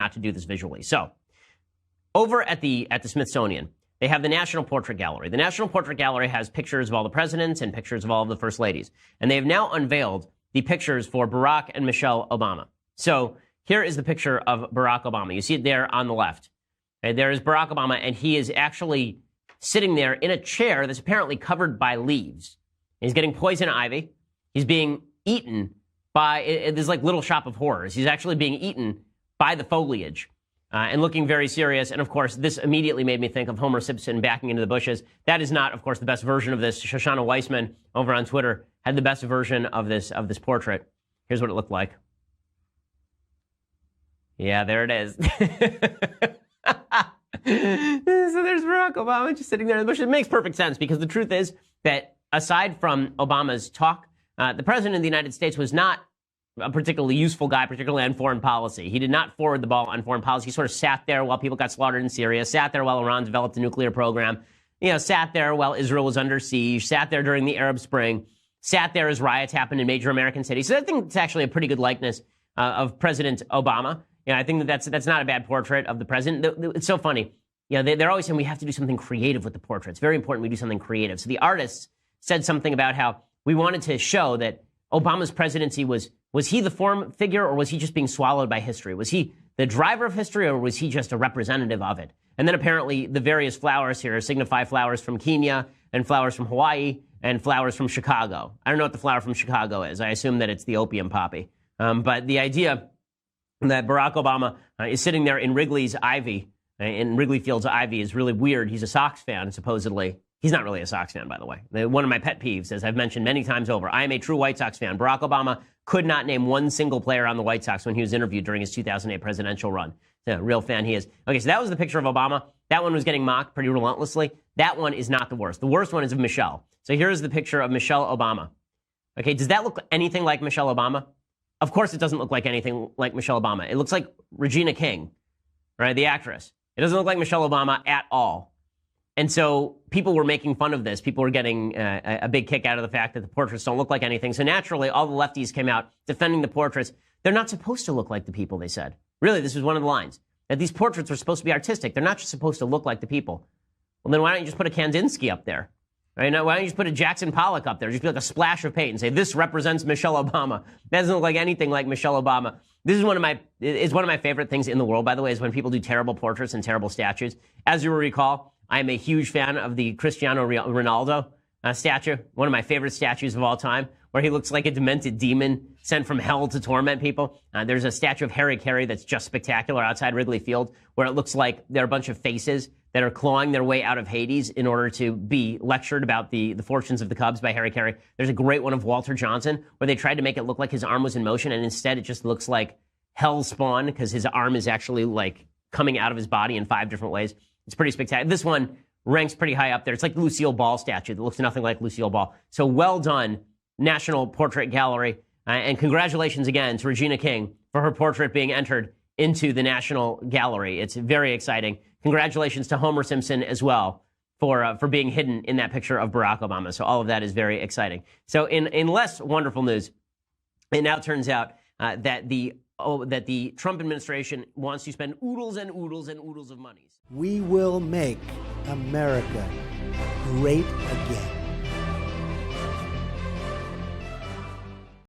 not to do this visually. So over at the Smithsonian, they have the National Portrait Gallery. The National Portrait Gallery has pictures of all the presidents and pictures of all of the first ladies. And they have now unveiled the pictures for Barack and Michelle Obama. So here is the picture of Barack Obama. You see it there on the left. Okay, there is Barack Obama, and he is actually sitting there in a chair that's apparently covered by leaves. He's getting poison ivy. He's being eaten by, there's like Little Shop of Horrors. He's actually being eaten by the foliage. And looking very serious. And, of course, this immediately made me think of Homer Simpson backing into the bushes. That is not, of course, the best version of this. Shoshana Weissman over on Twitter had the best version of this portrait. Here's what it looked like. Yeah, there it is. So there's Barack Obama just sitting there in the bushes. It makes perfect sense because the truth is that aside from Obama's talk, the president of the United States was not a particularly useful guy, particularly on foreign policy. He did not forward the ball on foreign policy. He sort of sat there while people got slaughtered in Syria, sat there while Iran developed a nuclear program, sat there while Israel was under siege, sat there during the Arab Spring, sat there as riots happened in major American cities. So I think it's actually a pretty good likeness of President Obama. I think that's not a bad portrait of the president. It's so funny. They're always saying we have to do something creative with the portrait. It's very important we do something creative. So the artists said something about how we wanted to show that Obama's presidency was he the form figure, or was he just being swallowed by history? Was he the driver of history, or was he just a representative of it? And then apparently the various flowers here signify flowers from Kenya and flowers from Hawaii and flowers from Chicago. I don't know what the flower from Chicago is. I assume that it's the opium poppy. But the idea that Barack Obama is sitting there in Wrigley's ivy, in Wrigley Field's ivy, is really weird. He's a Sox fan, supposedly. He's not really a Sox fan, by the way. One of my pet peeves, as I've mentioned many times over, I am a true White Sox fan. Barack Obama could not name one single player on the White Sox when he was interviewed during his 2008 presidential run. A real fan he is. Okay, so that was the picture of Obama. That one was getting mocked pretty relentlessly. That one is not the worst. The worst one is of Michelle. So here's the picture of Michelle Obama. Okay, does that look anything like Michelle Obama? Of course it doesn't look like anything like Michelle Obama. It looks like Regina King, right, the actress. It doesn't look like Michelle Obama at all. And so people were making fun of this. People were getting a big kick out of the fact that the portraits don't look like anything. So naturally, all the lefties came out defending the portraits. They're not supposed to look like the people, they said. Really, this was one of the lines. That these portraits are supposed to be artistic. They're not just supposed to look like the people. Well, then why don't you just put a Kandinsky up there? Right? Now, why don't you just put a Jackson Pollock up there? Just be like a splash of paint and say, this represents Michelle Obama. That doesn't look like anything like Michelle Obama. This is one of my favorite things in the world, by the way, is when people do terrible portraits and terrible statues. As you will recall, I am a huge fan of the Cristiano Ronaldo statue, one of my favorite statues of all time, where he looks like a demented demon sent from hell to torment people. There's a statue of Harry Carey that's just spectacular outside Wrigley Field, where it looks like there are a bunch of faces that are clawing their way out of Hades in order to be lectured about the fortunes of the Cubs by Harry Carey. There's a great one of Walter Johnson, where they tried to make it look like his arm was in motion, and instead it just looks like hell spawn, because his arm is actually like coming out of his body in 5 different ways. It's pretty spectacular. This one ranks pretty high up there. It's like the Lucille Ball statue that looks nothing like Lucille Ball. So well done, National Portrait Gallery. And congratulations again to Regina King for her portrait being entered into the National Gallery. It's very exciting. Congratulations to Homer Simpson as well for being hidden in that picture of Barack Obama. So all of that is very exciting. So in less wonderful news, it now turns out that the Trump administration wants to spend oodles and oodles and oodles of monies. We will make America great again.